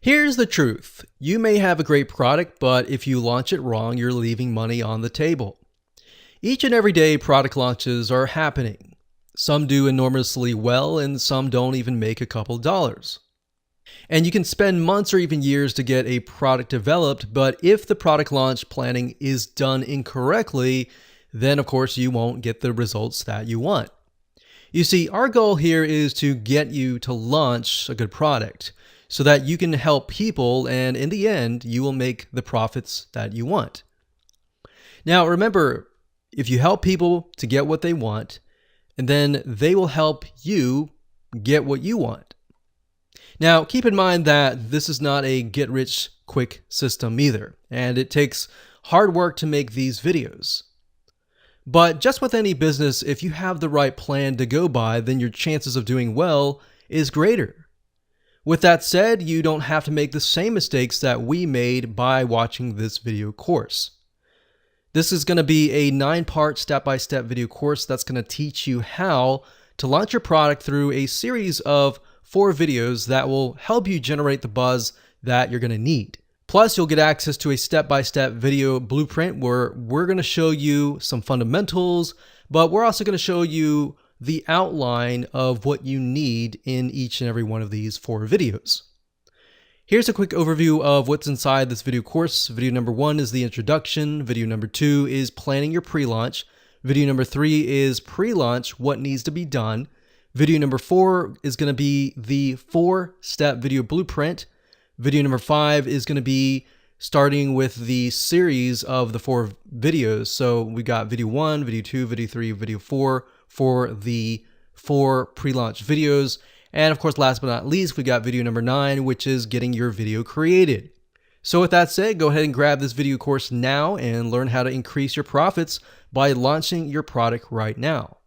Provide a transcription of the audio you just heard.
Here's the truth. You may have a great product, but if you launch it wrong, you're leaving money on the table. Each and every day, product launches are happening. Some do enormously well, and some don't even make a couple dollars. And you can spend months or even years to get a product developed, but if the product launch planning is done incorrectly, then of course you won't get the results that you want. You see, our goal here is to get you to launch a good product so that you can help people, and in the end, you will make the profits that you want. Now, remember, if you help people to get what they want, and then they will help you get what you want. Now, keep in mind that this is not a get-rich-quick system either, and it takes hard work to make these videos. But just with any business, if you have the right plan to go by, then your chances of doing well is greater. With that said, you don't have to make the same mistakes that we made by watching this video course. This is going to be a 9-part step-by-step video course that's going to teach you how to launch your product through a series of 4 videos that will help you generate the buzz that you're going to need. Plus, you'll get access to a step-by-step video blueprint where we're going to show you some fundamentals, but we're also going to show you the outline of what you need in each and every one of these 4 videos. Here's a quick overview of what's inside this video course. Video number 1 is the introduction. Video number 2 is planning your pre-launch. Video number 3 is pre-launch, what needs to be done. Video number 4 is going to be the 4-step video blueprint. Video number 5 is going to be starting with the series of the 4 videos. So we got video 1, video 2, video 3, video 4 for the 4 pre-launch videos. And of course, last but not least, we got video number 9, which is getting your video created. So with that said, go ahead and grab this video course now and learn how to increase your profits by launching your product right now.